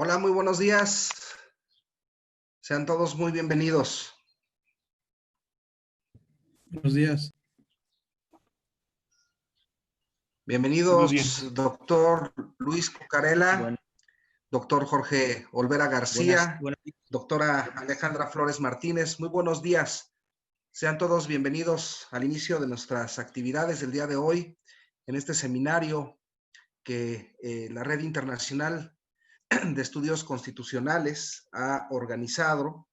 Hola, muy buenos días. Sean todos muy bienvenidos. Buenos días. Bienvenidos, Buenos días. doctor Luis Cucarela, doctor Jorge Olvera García, doctora Alejandra Flores Martínez. Muy buenos días. Sean todos bienvenidos al inicio de nuestras actividades del día de hoy en este seminario que la Red Internacional de Estudios Constitucionales ha organizado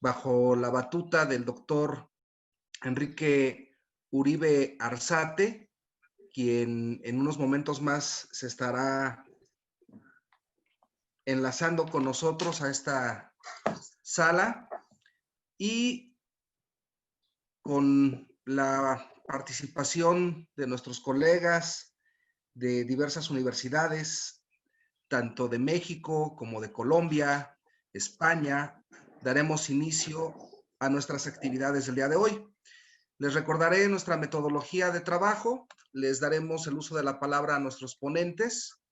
bajo la batuta del doctor Enrique Uribe Arzate, quien en unos momentos más se estará enlazando con nosotros a esta sala y con la participación de nuestros colegas de diversas universidades, tanto de México como de Colombia, España, daremos inicio a nuestras actividades del día de hoy. Les recordaré nuestra metodología de trabajo, les daremos el uso de la palabra a nuestros ponentes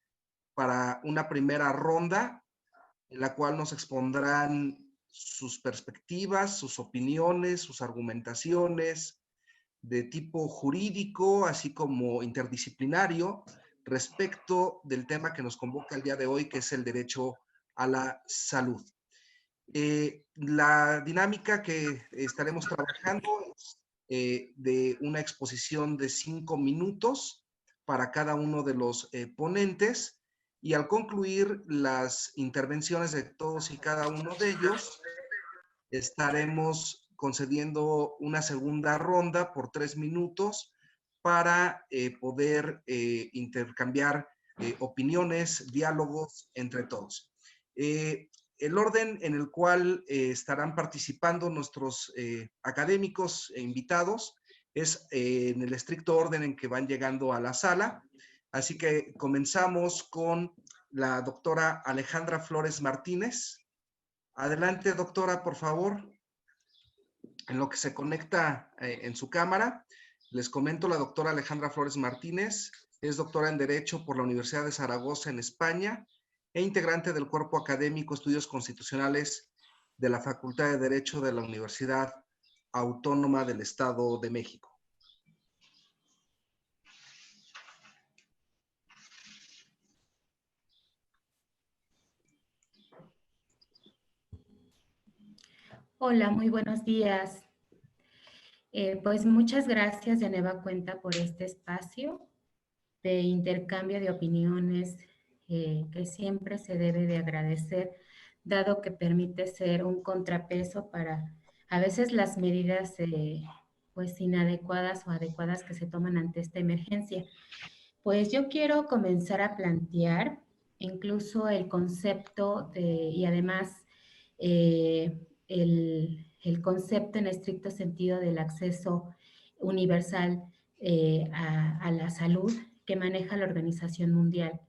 para una primera ronda en la cual nos expondrán sus perspectivas, sus opiniones, sus argumentaciones de tipo jurídico, así como interdisciplinario, respecto del tema que nos convoca el día de hoy, que es el derecho a la salud. La dinámica que estaremos trabajando es de una exposición de 5 minutos para cada uno de los ponentes, y al concluir las intervenciones de todos y cada uno de ellos, estaremos concediendo una segunda ronda por 3 minutos para poder intercambiar opiniones, diálogos entre todos. El orden en el cual estarán participando nuestros académicos e invitados es en el estricto orden en que van llegando a la sala. Así que comenzamos con la doctora Alejandra Flores Martínez. Adelante, doctora, por favor. En lo que se conecta en su cámara, les comento, la doctora Alejandra Flores Martínez es doctora en Derecho por la Universidad de Zaragoza en España e integrante del Cuerpo Académico Estudios Constitucionales de la Facultad de Derecho de la Universidad Autónoma del Estado de México. Hola, muy buenos días. Pues muchas gracias de nueva cuenta por este espacio de intercambio de opiniones que siempre se debe de agradecer, dado que permite ser un contrapeso para a veces las medidas pues inadecuadas o adecuadas que se toman ante esta emergencia. Pues yo quiero comenzar a plantear incluso el concepto y además el concepto en estricto sentido del acceso universal a la salud que maneja la Organización Mundial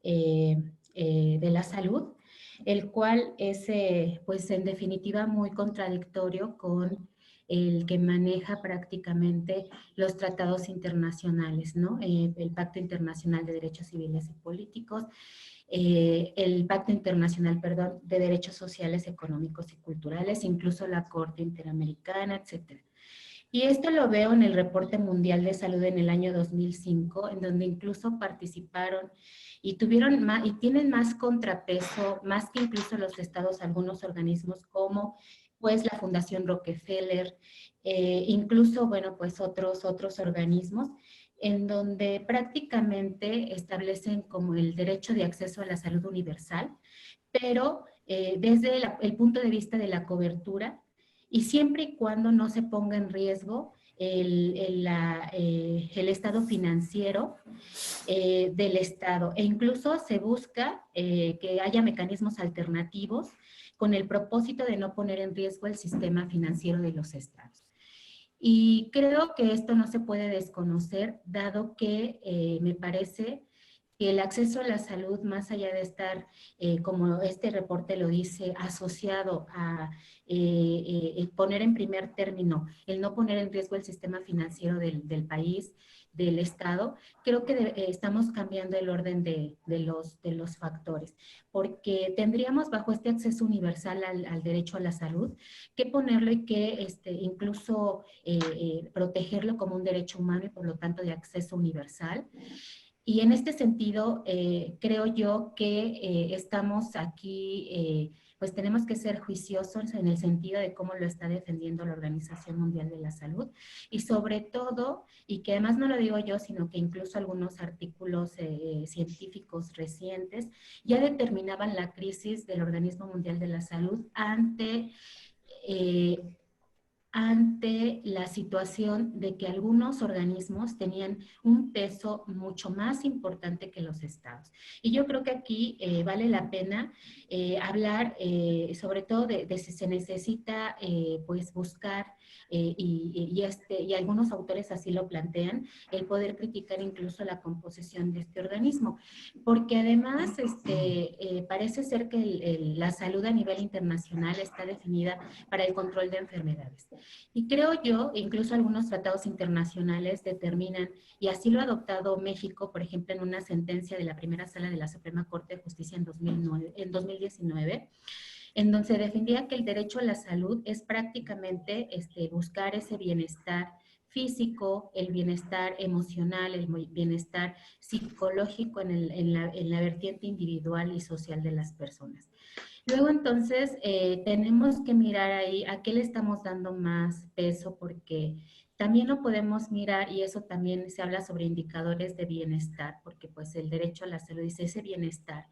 de la Salud, el cual es, pues en definitiva, muy contradictorio con el que maneja prácticamente los tratados internacionales, ¿no? El Pacto Internacional de Derechos Civiles y Políticos, el Pacto Internacional, perdón, de Derechos Sociales, Económicos y Culturales, incluso la Corte Interamericana, etcétera. Y esto lo veo en el Reporte Mundial de Salud en el año 2005, en donde incluso participaron y tuvieron más, y tienen más contrapeso, más que incluso los estados, algunos organismos como pues la Fundación Rockefeller, incluso, bueno, pues otros organismos, en donde prácticamente establecen como el derecho de acceso a la salud universal, pero desde el punto de vista de la cobertura, y siempre y cuando no se ponga en riesgo el estado financiero del Estado. E incluso se busca que haya mecanismos alternativos con el propósito de no poner en riesgo el sistema financiero de los estados. Y creo que esto no se puede desconocer, dado que me parece que el acceso a la salud, más allá de estar, como este reporte lo dice, asociado a poner en primer término el no poner en riesgo el sistema financiero del país, del Estado, creo que estamos cambiando el orden de los factores, porque tendríamos bajo este acceso universal al derecho a la salud que ponerlo y que incluso protegerlo como un derecho humano y por lo tanto de acceso universal. Y en este sentido, creo yo que estamos aquí, pues tenemos que ser juiciosos en el sentido de cómo lo está defendiendo la Organización Mundial de la Salud y sobre todo, y que además no lo digo yo, sino que incluso algunos artículos científicos recientes ya determinaban la crisis del Organismo Mundial de la Salud eh, ante la situación de que algunos organismos tenían un peso mucho más importante que los estados. Y yo creo que aquí vale la pena hablar sobre todo de si se necesita pues buscar y algunos autores así lo plantean, el poder criticar incluso la composición de este organismo, porque además parece ser que la salud a nivel internacional está definida para el control de enfermedades. Y creo yo, incluso algunos tratados internacionales determinan, y así lo ha adoptado México, por ejemplo, en una sentencia de la primera sala de la Suprema Corte de Justicia en 2019, en donde se defendía que el derecho a la salud es prácticamente buscar ese bienestar físico, el bienestar emocional, el bienestar psicológico en la vertiente individual y social de las personas. Luego, entonces, tenemos que mirar ahí a qué le estamos dando más peso, porque también lo podemos mirar, y eso también se habla sobre indicadores de bienestar, porque pues el derecho a la salud dice ese bienestar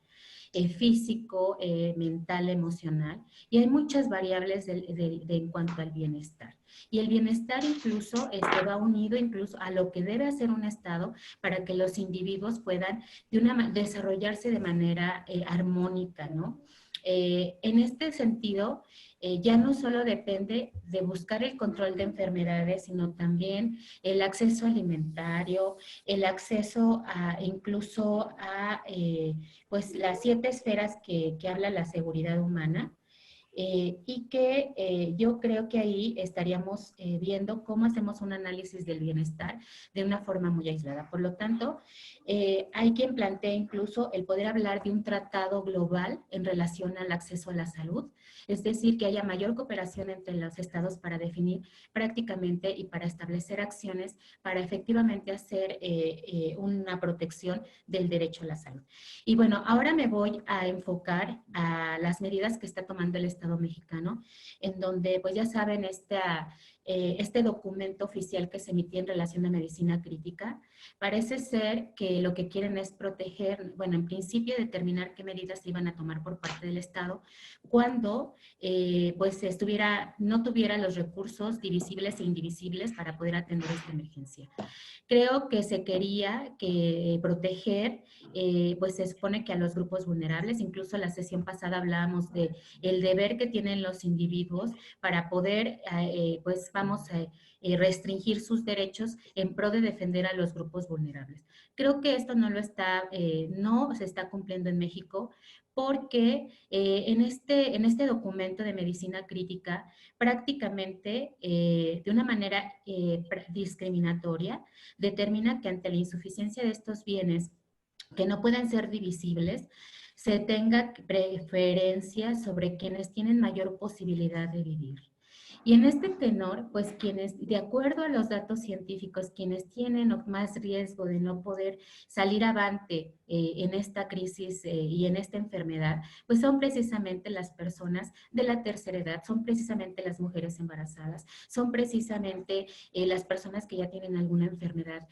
físico, mental, emocional, y hay muchas variables en cuanto al bienestar. Y el bienestar incluso va unido incluso a lo que debe hacer un Estado para que los individuos puedan desarrollarse de manera armónica, ¿no? En este sentido, ya no solo depende de buscar el control de enfermedades, sino también el acceso alimentario, el acceso incluso a pues las 7 esferas que habla la seguridad humana. Y que yo creo que ahí estaríamos viendo cómo hacemos un análisis del bienestar de una forma muy aislada. Por lo tanto, hay quien plantea incluso el poder hablar de un tratado global en relación al acceso a la salud, es decir, que haya mayor cooperación entre los estados para definir prácticamente y para establecer acciones para efectivamente hacer una protección del derecho a la salud. Y bueno, ahora me voy a enfocar a las medidas que está tomando el Estado mexicano, en donde, pues ya saben, este documento oficial que se emitió en relación a medicina crítica, parece ser que lo que quieren es proteger, bueno, en principio determinar qué medidas se iban a tomar por parte del Estado cuando pues no tuviera los recursos divisibles e indivisibles para poder atender esta emergencia. Creo que se quería proteger, pues se supone que a los grupos vulnerables, incluso la sesión pasada hablábamos de el deber que tienen los individuos para poder, pues vamos a restringir sus derechos en pro de defender a los grupos vulnerables. Creo que esto no se está cumpliendo en México porque en este documento de medicina crítica prácticamente de una manera discriminatoria determina que ante la insuficiencia de estos bienes que no pueden ser divisibles, se tenga preferencia sobre quienes tienen mayor posibilidad de vivir. Y en este tenor, pues quienes, de acuerdo a los datos científicos, quienes tienen más riesgo de no poder salir avante en esta crisis y en esta enfermedad, pues son precisamente las personas de la tercera edad, son precisamente las mujeres embarazadas, son precisamente las personas que ya tienen alguna enfermedad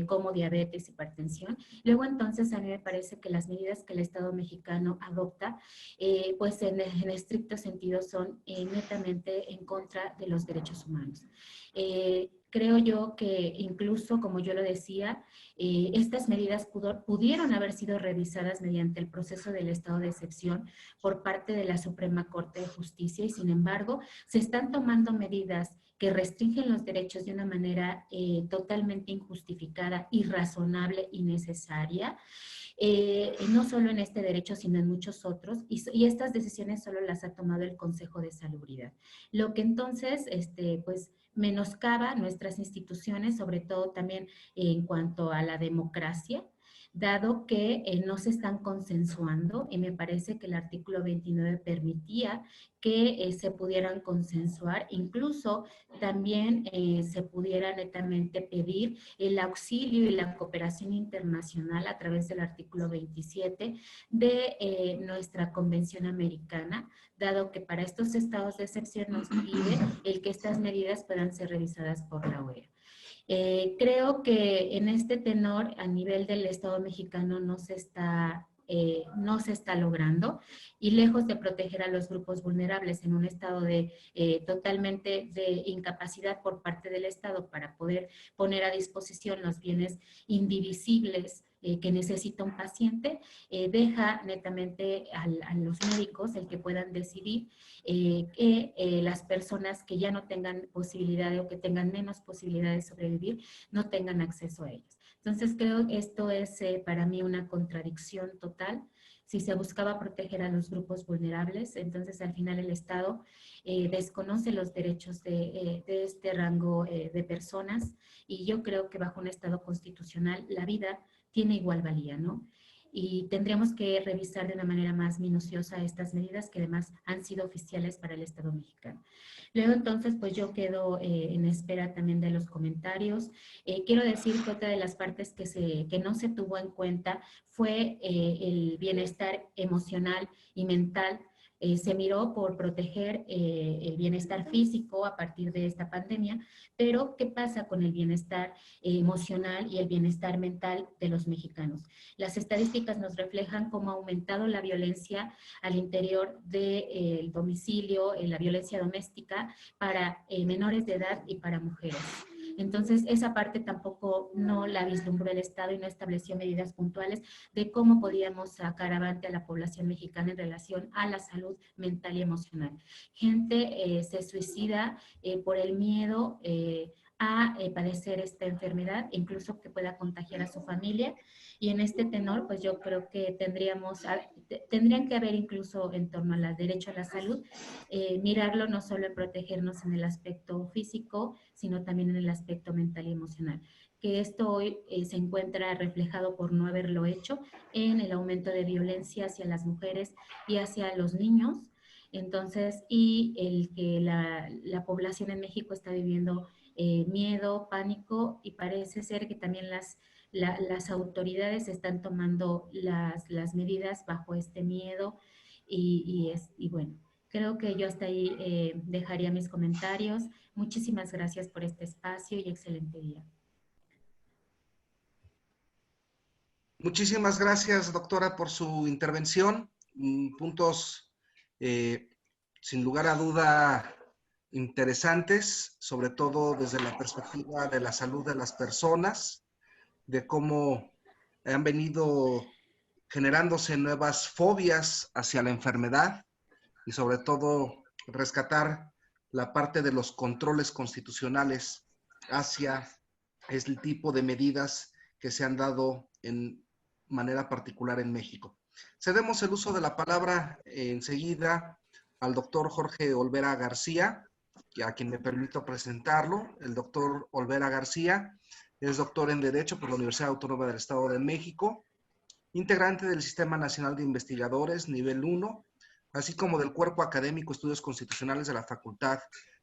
como diabetes, hipertensión. Luego entonces a mí me parece que las medidas que el Estado mexicano adopta, pues en estricto sentido son netamente en contra de los derechos humanos. Creo yo que incluso, como yo lo decía, estas medidas pudieron haber sido revisadas mediante el proceso del estado de excepción por parte de la Suprema Corte de Justicia y sin embargo se están tomando medidas que restringen los derechos de una manera totalmente injustificada, irrazonable y necesaria. no solo en este derecho, sino en muchos otros, y estas decisiones solo las ha tomado el Consejo de Salubridad. Lo que entonces, pues, menoscaba nuestras instituciones, sobre todo también en cuanto a la democracia, dado que no se están consensuando, y me parece que el artículo 29 permitía que se pudieran consensuar, incluso también se pudiera netamente pedir el auxilio y la cooperación internacional a través del artículo 27 de nuestra Convención Americana, dado que para estos estados de excepción nos pide el que estas medidas puedan ser revisadas por la OEA. Creo que en este tenor, a nivel del Estado mexicano, no se está logrando, y lejos de proteger a los grupos vulnerables en un estado de totalmente de incapacidad por parte del Estado para poder poner a disposición los bienes indivisibles que necesita un paciente, deja netamente a los médicos el que puedan decidir que las personas que ya no tengan posibilidad o que tengan menos posibilidad de sobrevivir no tengan acceso a ellos. Entonces creo que esto es para mí una contradicción total. Si se buscaba proteger a los grupos vulnerables, entonces al final el Estado desconoce los derechos de este rango de personas, y yo creo que bajo un Estado constitucional la vida tiene igual valía, ¿no? Y tendríamos que revisar de una manera más minuciosa estas medidas que además han sido oficiales para el Estado mexicano. Luego entonces pues yo quedo en espera también de los comentarios. Quiero decir que otra de las partes que no se tuvo en cuenta fue el bienestar emocional y mental. Se miró por proteger el bienestar físico a partir de esta pandemia, pero ¿qué pasa con el bienestar emocional y el bienestar mental de los mexicanos? Las estadísticas nos reflejan cómo ha aumentado la violencia al interior del domicilio, la violencia doméstica para menores de edad y para mujeres. Entonces, esa parte tampoco no la vislumbró el Estado y no estableció medidas puntuales de cómo podíamos sacar avante a la población mexicana en relación a la salud mental y emocional. Gente se suicida por el miedo a padecer esta enfermedad, incluso que pueda contagiar a su familia. Y en este tenor, pues yo creo que tendrían que haber incluso en torno al derecho a la salud, mirarlo no solo en protegernos en el aspecto físico, sino también en el aspecto mental y emocional. Que esto hoy se encuentra reflejado por no haberlo hecho en el aumento de violencia hacia las mujeres y hacia los niños. Entonces, y el que la población en México está viviendo miedo, pánico, y parece ser que también las autoridades están tomando las medidas bajo este miedo y bueno, creo que yo hasta ahí dejaría mis comentarios. Muchísimas gracias por este espacio y excelente día. Muchísimas gracias, doctora, por su intervención. Puntos, sin lugar a duda, interesantes, sobre todo desde la perspectiva de la salud de las personas, de cómo han venido generándose nuevas fobias hacia la enfermedad y sobre todo rescatar la parte de los controles constitucionales hacia el tipo de medidas que se han dado en manera particular en México. Cedemos el uso de la palabra enseguida al doctor Jorge Olvera García, a quien me permito presentarlo. El doctor Olvera García es doctor en Derecho por la Universidad Autónoma del Estado de México, integrante del Sistema Nacional de Investigadores Nivel 1, así como del Cuerpo Académico Estudios Constitucionales de la Facultad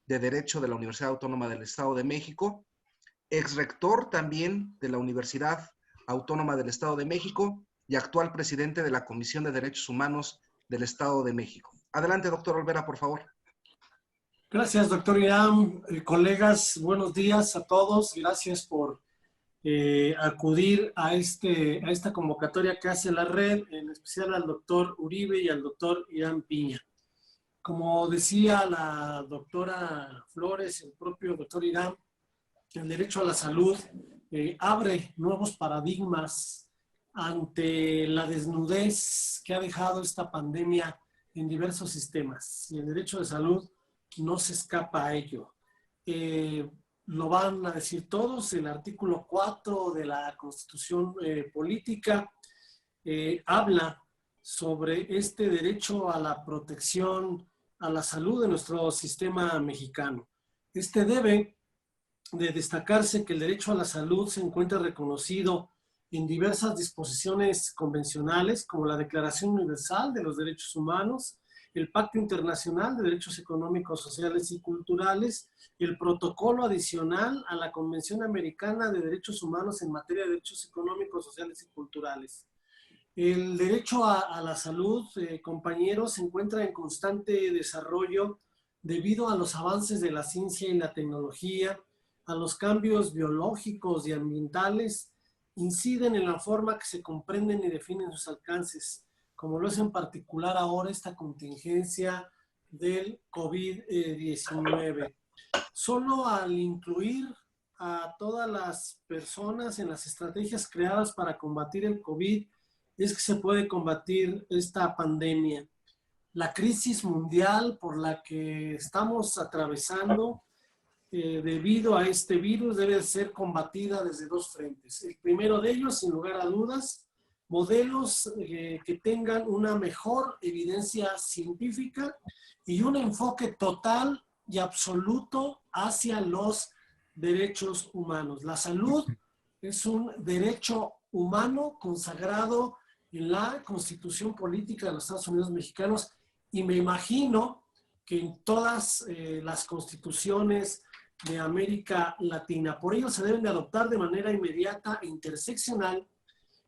de Derecho de la Universidad Autónoma del Estado de México, ex rector también de la Universidad Autónoma del Estado de México y actual presidente de la Comisión de Derechos Humanos del Estado de México. Adelante, doctor Olvera, por favor. Gracias, doctor Irán. Colegas, buenos días a todos. Gracias por acudir a esta convocatoria que hace la red, en especial al doctor Uribe y al doctor Irán Piña. Como decía la doctora Flores, el propio doctor Irán, el derecho a la salud abre nuevos paradigmas ante la desnudez que ha dejado esta pandemia en diversos sistemas. Y el derecho de salud no se escapa a ello. Lo van a decir todos, el artículo 4 de la Constitución Política habla sobre este derecho a la protección, a la salud de nuestro sistema mexicano. Debe de destacarse que el derecho a la salud se encuentra reconocido en diversas disposiciones convencionales, como la Declaración Universal de los Derechos Humanos, el Pacto Internacional de Derechos Económicos, Sociales y Culturales, el Protocolo Adicional a la Convención Americana de Derechos Humanos en materia de derechos económicos, sociales y culturales. El derecho a la salud, compañeros, se encuentra en constante desarrollo debido a los avances de la ciencia y la tecnología, a los cambios biológicos y ambientales, inciden en la forma que se comprenden y definen sus alcances, como lo es en particular ahora esta contingencia del COVID-19. Solo al incluir a todas las personas en las estrategias creadas para combatir el COVID es que se puede combatir esta pandemia. La crisis mundial por la que estamos atravesando debido a este virus debe ser combatida desde dos frentes. El primero de ellos, sin lugar a dudas, modelos que tengan una mejor evidencia científica y un enfoque total y absoluto hacia los derechos humanos. La salud es un derecho humano consagrado en la Constitución Política de los Estados Unidos Mexicanos, y me imagino que en todas las constituciones de América Latina. Por ello se deben de adoptar de manera inmediata e interseccional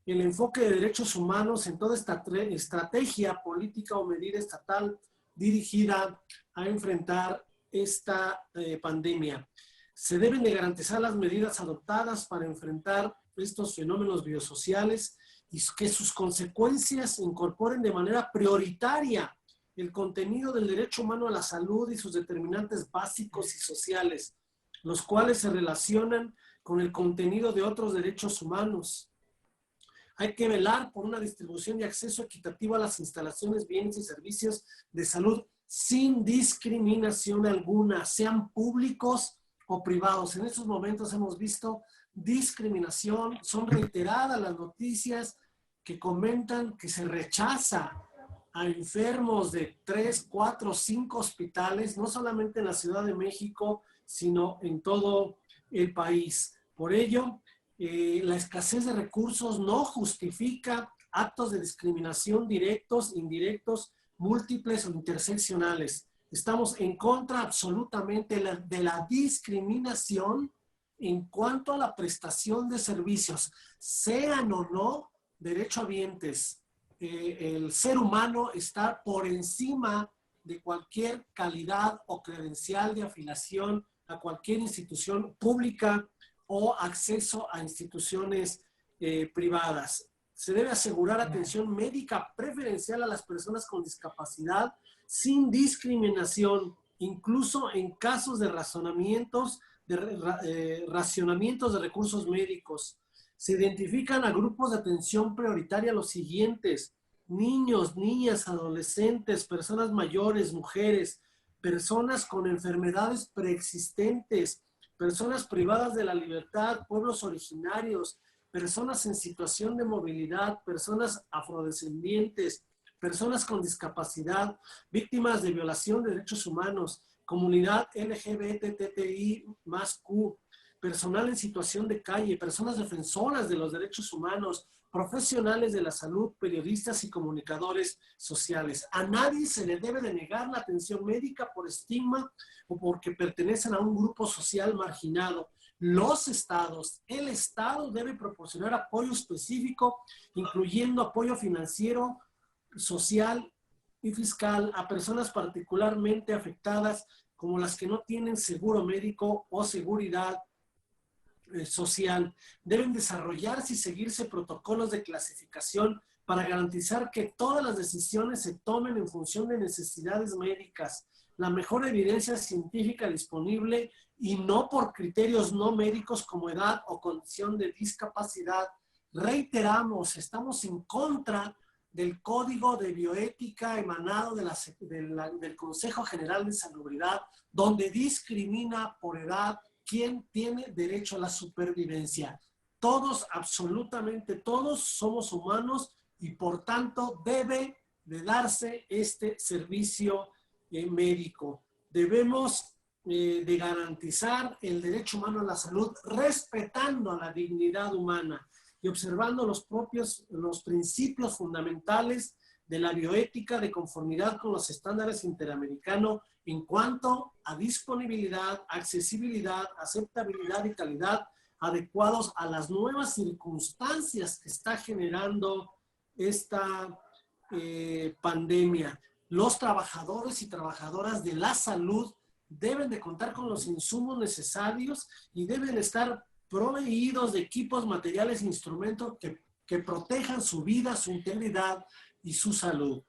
el enfoque de derechos humanos en toda esta estrategia política o medida estatal dirigida a enfrentar esta pandemia. Se deben de garantizar las medidas adoptadas para enfrentar estos fenómenos biosociales y que sus consecuencias incorporen de manera prioritaria el contenido del derecho humano a la salud y sus determinantes básicos y sociales, los cuales se relacionan con el contenido de otros derechos humanos. Hay que velar por una distribución y acceso equitativo a las instalaciones, bienes y servicios de salud sin discriminación alguna, sean públicos o privados. En estos momentos hemos visto discriminación, son reiteradas las noticias que comentan que se rechaza a enfermos de 3, 4, 5 hospitales, no solamente en la Ciudad de México, sino en todo el país. Por ello, la escasez de recursos no justifica actos de discriminación directos, indirectos, múltiples o interseccionales. Estamos en contra absolutamente de la discriminación en cuanto a la prestación de servicios, sean o no derechohabientes. El ser humano está por encima de cualquier calidad o credencial de afiliación a cualquier institución pública o acceso a instituciones privadas. Se debe asegurar atención médica preferencial a las personas con discapacidad sin discriminación, incluso en casos de racionamientos de recursos médicos. Se identifican a grupos de atención prioritaria los siguientes: niños, niñas, adolescentes, personas mayores, mujeres, personas con enfermedades preexistentes, personas privadas de la libertad, pueblos originarios, personas en situación de movilidad, personas afrodescendientes, personas con discapacidad, víctimas de violación de derechos humanos, comunidad LGBTTI más Q, personal en situación de calle, personas defensoras de los derechos humanos, profesionales de la salud, periodistas y comunicadores sociales. A nadie se le debe de negar la atención médica por estigma o porque pertenecen a un grupo social marginado. Los estados, el estado debe proporcionar apoyo específico, incluyendo apoyo financiero, social y fiscal a personas particularmente afectadas, como las que no tienen seguro médico o seguridad social. Deben desarrollarse y seguirse protocolos de clasificación para garantizar que todas las decisiones se tomen en función de necesidades médicas, la mejor evidencia científica disponible y no por criterios no médicos como edad o condición de discapacidad. Reiteramos, estamos en contra del Código de Bioética emanado del Consejo General de Salubridad, donde discrimina por edad quién tiene derecho a la supervivencia. Todos, absolutamente todos, somos humanos y por tanto debe de darse este servicio médico. Debemos de garantizar el derecho humano a la salud respetando la dignidad humana y observando los principios fundamentales de la bioética de conformidad con los estándares interamericanos en cuanto a disponibilidad, accesibilidad, aceptabilidad y calidad adecuados a las nuevas circunstancias que está generando esta pandemia. Los trabajadores y trabajadoras de la salud deben de contar con los insumos necesarios y deben estar proveídos de equipos, materiales e instrumentos que protejan su vida, su integridad y su salud.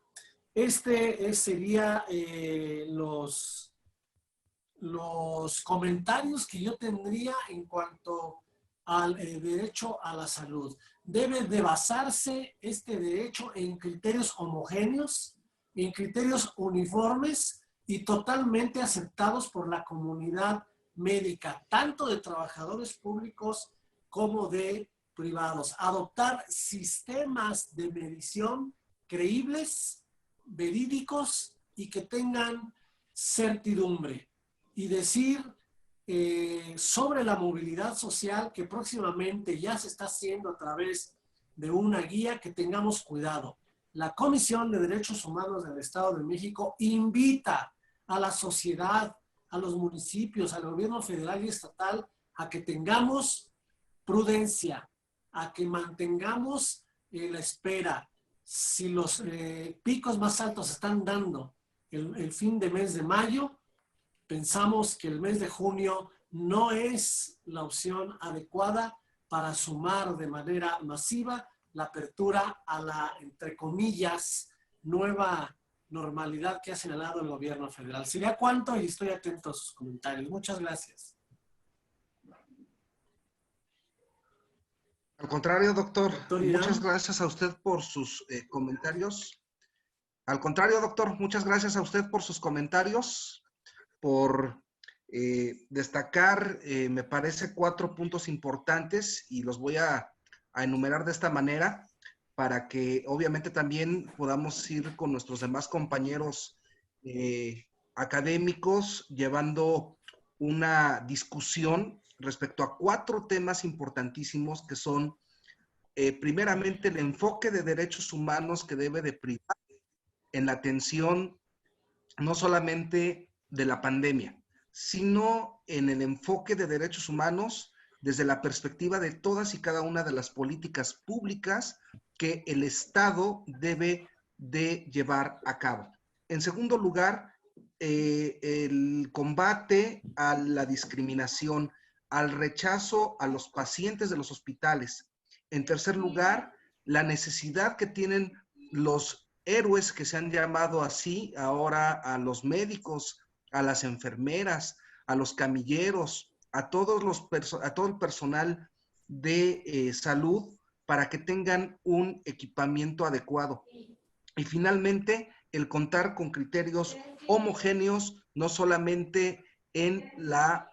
Sería los comentarios que yo tendría en cuanto al derecho a la salud. Debe de basarse este derecho en criterios homogéneos, en criterios uniformes y totalmente aceptados por la comunidad médica, tanto de trabajadores públicos como de privados. Adoptar sistemas de medición creíbles, verídicos y que tengan certidumbre. Y decir sobre la movilidad social que próximamente ya se está haciendo a través de una guía, que tengamos cuidado. La Comisión de Derechos Humanos del Estado de México invita a la sociedad, a los municipios, al gobierno federal y estatal a que tengamos prudencia, a que mantengamos la espera. Si los picos más altos se están dando el fin de mes de mayo, pensamos que el mes de junio no es la opción adecuada para sumar de manera masiva la apertura a la, entre comillas, nueva normalidad que ha señalado el gobierno federal. ¿Sería cuánto? Y estoy atento a sus comentarios. Muchas gracias. Al contrario, doctor, Irán. muchas gracias a usted por sus comentarios. Al contrario, doctor, muchas gracias a usted por sus comentarios, por destacar, me parece, 4 puntos importantes y los voy a enumerar de esta manera para que obviamente también podamos ir con nuestros demás compañeros académicos llevando una discusión respecto a 4 temas importantísimos que son, primeramente, el enfoque de derechos humanos que debe de privar en la atención no solamente de la pandemia, sino en el enfoque de derechos humanos desde la perspectiva de todas y cada una de las políticas públicas que el Estado debe de llevar a cabo. En segundo lugar, el combate a la discriminación, al rechazo a los pacientes de los hospitales. En tercer lugar, la necesidad que tienen los héroes que se han llamado así ahora a los médicos, a las enfermeras, a los camilleros, a todo el personal de salud para que tengan un equipamiento adecuado. Y finalmente, el contar con criterios homogéneos, no solamente en la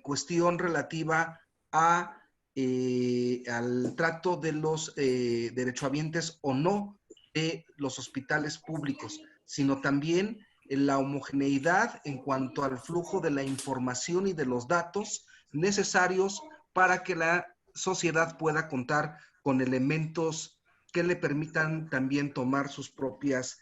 cuestión relativa a, al trato de los derechohabientes o no de los hospitales públicos, sino también en la homogeneidad en cuanto al flujo de la información y de los datos necesarios para que la sociedad pueda contar con elementos que le permitan también tomar sus propias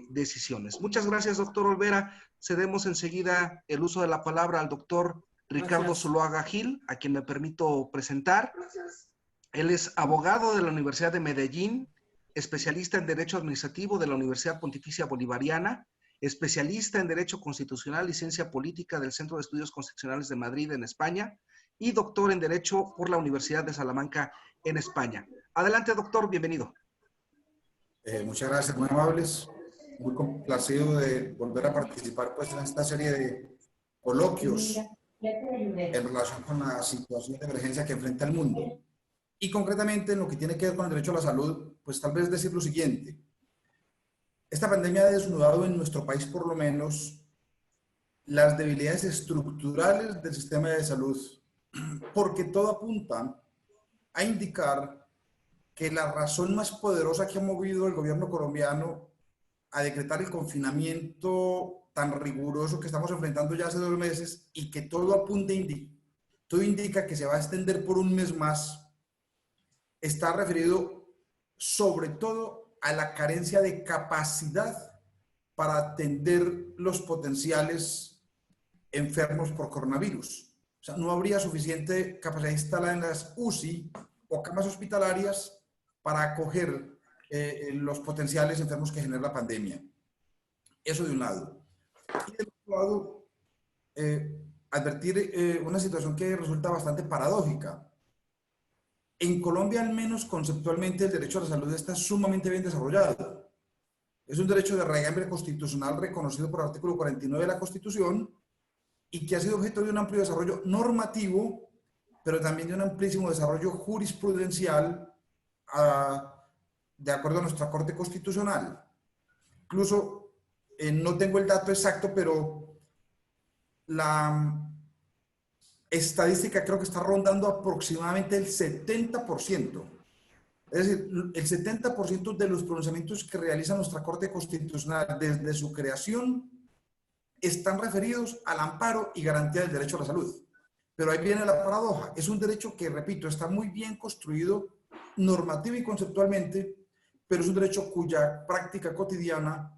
decisiones. Muchas gracias, doctor Olvera. Cedemos enseguida el uso de la palabra al doctor Ricardo Zuluaga Gil, a quien me permito presentar. Gracias. Él es abogado de la Universidad de Medellín, especialista en Derecho Administrativo de la Universidad Pontificia Bolivariana, especialista en Derecho Constitucional y Ciencia Política del Centro de Estudios Constitucionales de Madrid, en España, y doctor en Derecho por la Universidad de Salamanca, en España. Adelante, doctor, bienvenido. Muchas gracias, muy amables. Muy complacido de volver a participar pues, en esta serie de coloquios en relación con la situación de emergencia que enfrenta el mundo. Y concretamente en lo que tiene que ver con el derecho a la salud, pues tal vez decir lo siguiente. Esta pandemia ha desnudado en nuestro país por lo menos las debilidades estructurales del sistema de salud, porque todo apunta a indicar que la razón más poderosa que ha movido el gobierno colombiano a decretar el confinamiento tan riguroso que estamos enfrentando ya hace 2 meses y que todo apunta, todo indica que se va a extender por un mes más, está referido sobre todo a la carencia de capacidad para atender los potenciales enfermos por coronavirus. O sea, no habría suficiente capacidad instalada en las UCI o camas hospitalarias para acoger los potenciales enfermos que genera la pandemia. Eso de un lado. Y de otro lado, advertir una situación que resulta bastante paradójica. En Colombia, al menos conceptualmente, el derecho a la salud está sumamente bien desarrollado. Es un derecho de raigambre constitucional reconocido por el artículo 49 de la Constitución y que ha sido objeto de un amplio desarrollo normativo, pero también de un amplísimo desarrollo jurisprudencial de acuerdo a nuestra Corte Constitucional. Incluso, no tengo el dato exacto, pero la estadística creo que está rondando aproximadamente el 70%. Es decir, el 70% de los pronunciamientos que realiza nuestra Corte Constitucional desde su creación están referidos al amparo y garantía del derecho a la salud. Pero ahí viene la paradoja. Es un derecho que, repito, está muy bien construido normativa y conceptualmente, pero es un derecho cuya práctica cotidiana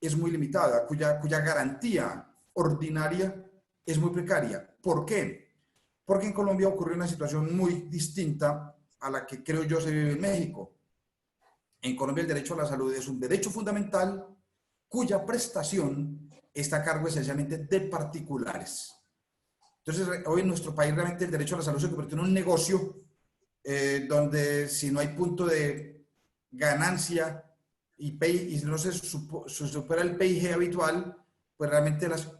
es muy limitada, cuya garantía ordinaria es muy precaria. ¿Por qué? Porque en Colombia ocurrió una situación muy distinta a la que creo yo se vive en México. En Colombia el derecho a la salud es un derecho fundamental cuya prestación está a cargo esencialmente de particulares. Entonces, hoy en nuestro país realmente el derecho a la salud se convirtió en un negocio donde si no hay punto de ganancia y si no se supera el PIG habitual, pues realmente las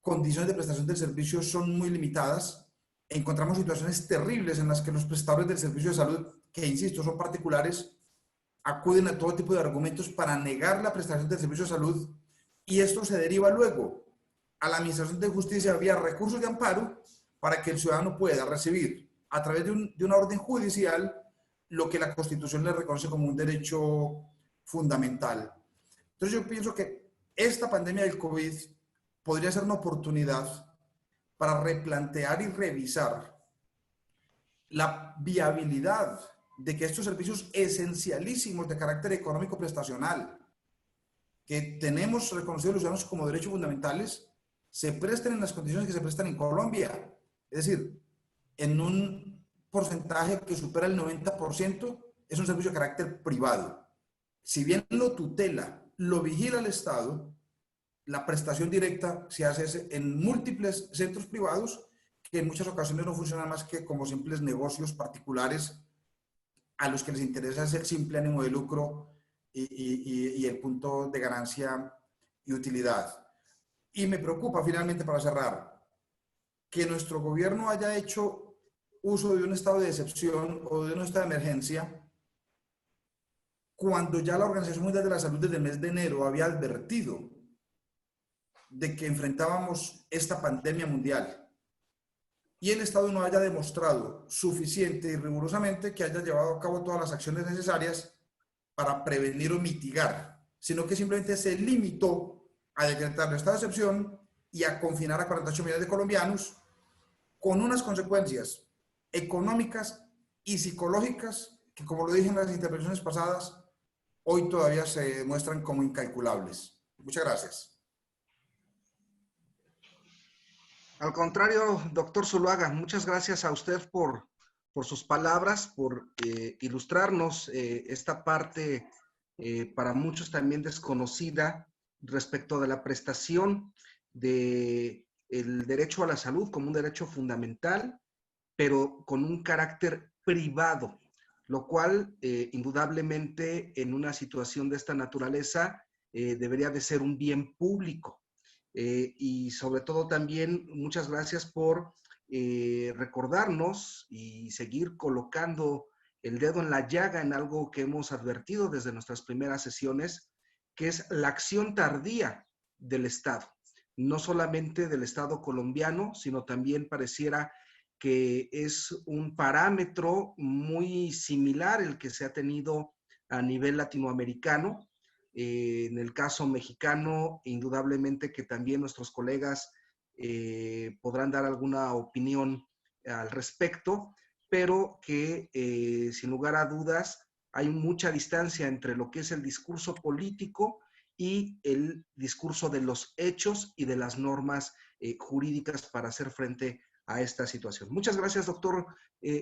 condiciones de prestación del servicio son muy limitadas. Encontramos situaciones terribles en las que los prestadores del servicio de salud, que insisto, son particulares, acuden a todo tipo de argumentos para negar la prestación del servicio de salud, y esto se deriva luego a la Administración de Justicia vía recursos de amparo para que el ciudadano pueda recibir a través de una orden judicial lo que la Constitución le reconoce como un derecho fundamental. Entonces yo pienso que esta pandemia del COVID podría ser una oportunidad para replantear y revisar la viabilidad de que estos servicios esencialísimos de carácter económico prestacional que tenemos reconocidos los ciudadanos como derechos fundamentales se presten en las condiciones que se prestan en Colombia. Es decir, en un porcentaje que supera el 90%, es un servicio de carácter privado. Si bien lo tutela, lo vigila el Estado, la prestación directa se hace en múltiples centros privados que en muchas ocasiones no funcionan más que como simples negocios particulares a los que les interesa es el simple ánimo de lucro y el punto de ganancia y utilidad. Y me preocupa, finalmente, para cerrar, que nuestro gobierno haya hecho uso de un estado de excepción o de un estado de emergencia cuando ya la Organización Mundial de la Salud desde el mes de enero había advertido de que enfrentábamos esta pandemia mundial y el Estado no haya demostrado suficiente y rigurosamente que haya llevado a cabo todas las acciones necesarias para prevenir o mitigar, sino que simplemente se limitó a decretar el estado de excepción y a confinar a 48 millones de colombianos con unas consecuencias económicas y psicológicas que, como lo dije en las intervenciones pasadas, hoy todavía se demuestran como incalculables. Muchas gracias. Al contrario, doctor Zuluaga, muchas gracias a usted por sus palabras, por ilustrarnos esta parte para muchos también desconocida respecto de la prestación del derecho a la salud como un derecho fundamental, pero con un carácter privado, lo cual indudablemente en una situación de esta naturaleza debería de ser un bien público. Y sobre todo también muchas gracias por recordarnos y seguir colocando el dedo en la llaga en algo que hemos advertido desde nuestras primeras sesiones, que es la acción tardía del Estado. No solamente del Estado colombiano, sino también pareciera que es un parámetro muy similar el que se ha tenido a nivel latinoamericano. En el caso mexicano, indudablemente que también nuestros colegas podrán dar alguna opinión al respecto, pero que sin lugar a dudas hay mucha distancia entre lo que es el discurso político y el discurso de los hechos y de las normas jurídicas para hacer frente a esta situación. Muchas gracias, doctor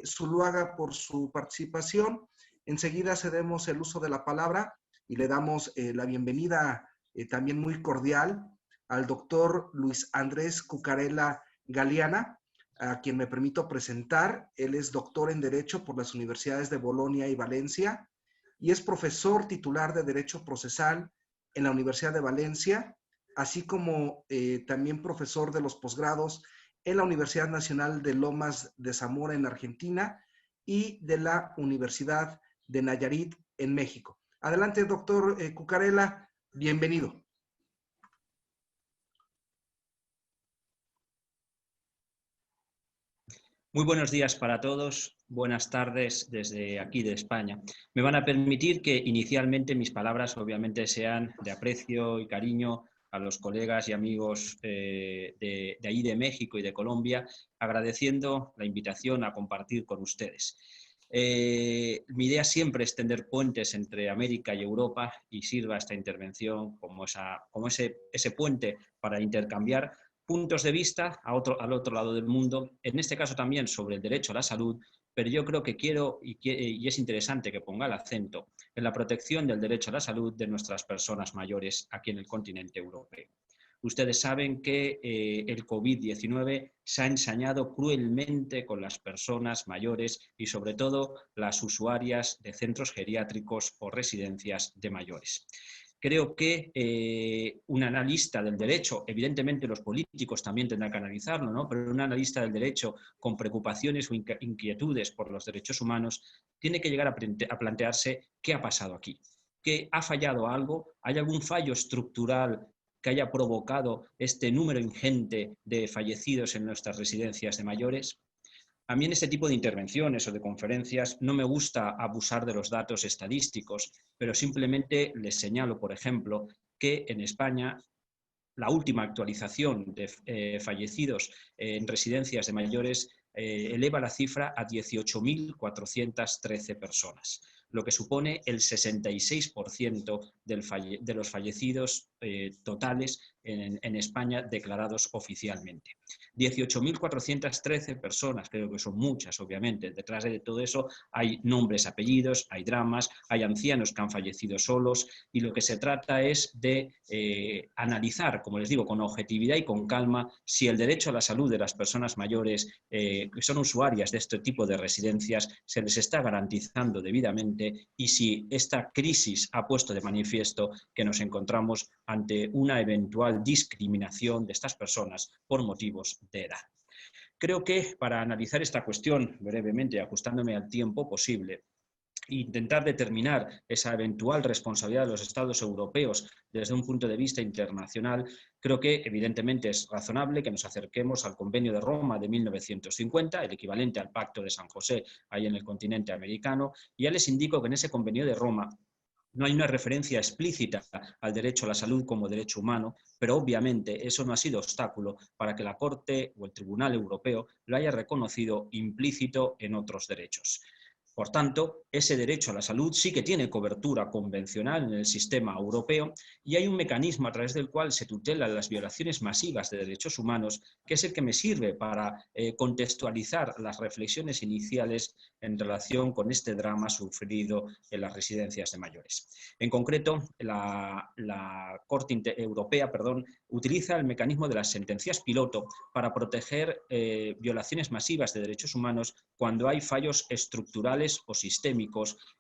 Zuluaga, por su participación. Enseguida cedemos el uso de la palabra y le damos la bienvenida también muy cordial al doctor Luis Andrés Cucarella Galeana, a quien me permito presentar. Él es doctor en Derecho por las Universidades de Bolonia y Valencia y es profesor titular de Derecho Procesal en la Universidad de Valencia, así como también profesor de los posgrados en la Universidad Nacional de Lomas de Zamora en Argentina y de la Universidad de Nayarit en México. Adelante, doctor Cucarella, bienvenido. Muy buenos días para todos, buenas tardes desde aquí de España. Me van a permitir que inicialmente mis palabras obviamente sean de aprecio y cariño a los colegas y amigos de ahí de México y de Colombia, agradeciendo la invitación a compartir con ustedes. Mi idea siempre es tender puentes entre América y Europa y sirva esta intervención como ese puente para intercambiar puntos de vista al otro lado del mundo, en este caso también sobre el derecho a la salud, pero yo creo que y es interesante que ponga el acento en la protección del derecho a la salud de nuestras personas mayores aquí en el continente europeo. Ustedes saben que el COVID-19 se ha ensañado cruelmente con las personas mayores y sobre todo las usuarias de centros geriátricos o residencias de mayores. Creo que un analista del derecho, evidentemente los políticos también tendrán que analizarlo, ¿no? Pero un analista del derecho con preocupaciones o inquietudes por los derechos humanos tiene que llegar a plantearse qué ha pasado aquí. ¿Que ha fallado algo? ¿Hay algún fallo estructural que haya provocado este número ingente de fallecidos en nuestras residencias de mayores? A mí en este tipo de intervenciones o de conferencias no me gusta abusar de los datos estadísticos, pero simplemente les señalo, por ejemplo, que en España la última actualización de fallecidos en residencias de mayores eleva la cifra a 18.413 personas, lo que supone el 66% de los fallecidos totales en España declarados oficialmente. 18.413 personas, creo que son muchas, obviamente. Detrás de todo eso hay nombres, apellidos, hay dramas, hay ancianos que han fallecido solos y lo que se trata es de analizar, como les digo, con objetividad y con calma si el derecho a la salud de las personas mayores que son usuarias de este tipo de residencias se les está garantizando debidamente y si esta crisis ha puesto de manifiesto que nos encontramos ante una eventual discriminación de estas personas por motivos de edad. Creo que para analizar esta cuestión brevemente, ajustándome al tiempo posible, intentar determinar esa eventual responsabilidad de los Estados europeos desde un punto de vista internacional, creo que evidentemente es razonable que nos acerquemos al Convenio de Roma de 1950, el equivalente al Pacto de San José ahí en el continente americano, y ya les indico que en ese Convenio de Roma no hay una referencia explícita al derecho a la salud como derecho humano, pero obviamente eso no ha sido obstáculo para que la Corte o el Tribunal Europeo lo haya reconocido implícito en otros derechos. Por tanto, ese derecho a la salud sí que tiene cobertura convencional en el sistema europeo y hay un mecanismo a través del cual se tutelan las violaciones masivas de derechos humanos, que es el que me sirve para contextualizar las reflexiones iniciales en relación con este drama sufrido en las residencias de mayores. En concreto, la Corte Europea utiliza el mecanismo de las sentencias piloto para proteger violaciones masivas de derechos humanos cuando hay fallos estructurales o sistémicos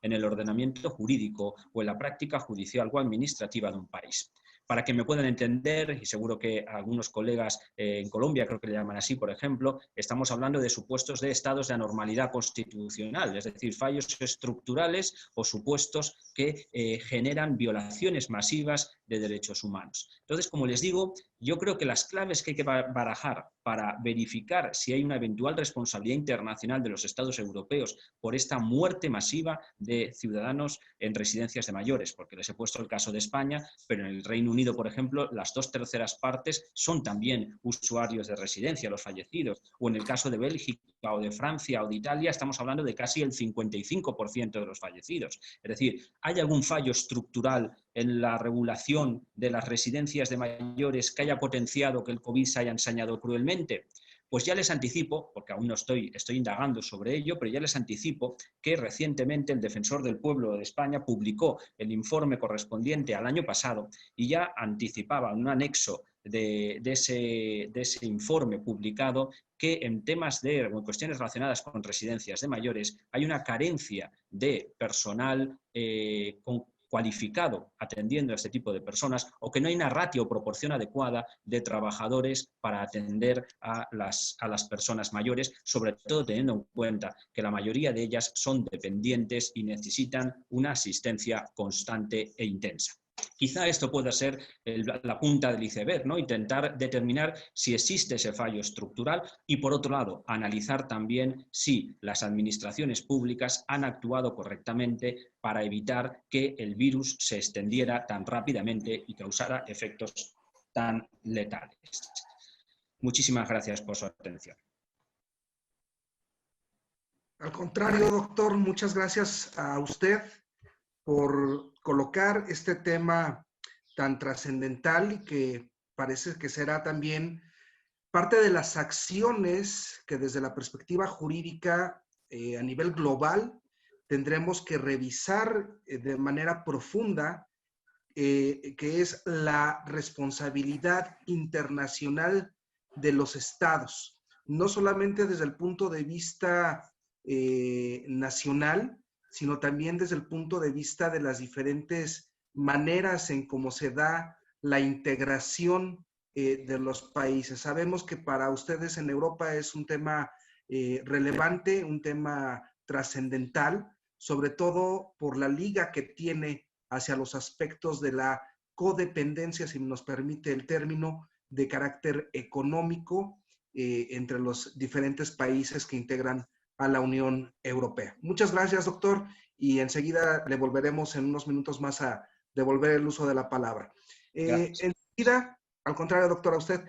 en el ordenamiento jurídico o en la práctica judicial o administrativa de un país. Para que me puedan entender, y seguro que algunos colegas en Colombia creo que le llaman así, por ejemplo, estamos hablando de supuestos de estados de anormalidad constitucional, es decir, fallos estructurales o supuestos que generan violaciones masivas de derechos humanos. Entonces, como les digo, Yo creo que las claves que hay que barajar para verificar si hay una eventual responsabilidad internacional de los Estados europeos por esta muerte masiva de ciudadanos en residencias de mayores, porque les he puesto el caso de España, pero en el Reino Unido, por ejemplo, las 2/3 partes son también usuarios de residencia, los fallecidos, o en el caso de Bélgica o de Francia o de Italia, estamos hablando de casi el 55% de los fallecidos. Es decir, ¿hay algún fallo estructural en la regulación de las residencias de mayores que haya potenciado que el COVID se haya ensañado cruelmente? Pues ya les anticipo, porque aún no estoy indagando sobre ello, pero ya les anticipo que recientemente el Defensor del Pueblo de España publicó el informe correspondiente al año pasado y ya anticipaba en un anexo de ese informe publicado que en temas de cuestiones relacionadas con residencias de mayores hay una carencia de personal cualificado atendiendo a este tipo de personas, o que no hay una ratio o proporción adecuada de trabajadores para atender a las personas mayores, sobre todo teniendo en cuenta que la mayoría de ellas son dependientes y necesitan una asistencia constante e intensa. Quizá esto pueda ser la punta del iceberg, ¿no? Intentar determinar si existe ese fallo estructural y, por otro lado, analizar también si las administraciones públicas han actuado correctamente para evitar que el virus se extendiera tan rápidamente y causara efectos tan letales. Muchísimas gracias por su atención. Al contrario, doctor, muchas gracias a usted por colocar este tema tan trascendental y que parece que será también parte de las acciones que desde la perspectiva jurídica a nivel global tendremos que revisar de manera profunda, que es la responsabilidad internacional de los estados, no solamente desde el punto de vista nacional, sino también desde el punto de vista de las diferentes maneras en cómo se da la integración de los países. Sabemos que para ustedes en Europa es un tema relevante, un tema trascendental, sobre todo por la liga que tiene hacia los aspectos de la codependencia, si nos permite el término, de carácter económico entre los diferentes países que integran a la Unión Europea. Muchas gracias, doctor, y enseguida le volveremos en unos minutos más a devolver el uso de la palabra. Enseguida, al contrario, doctor, a usted,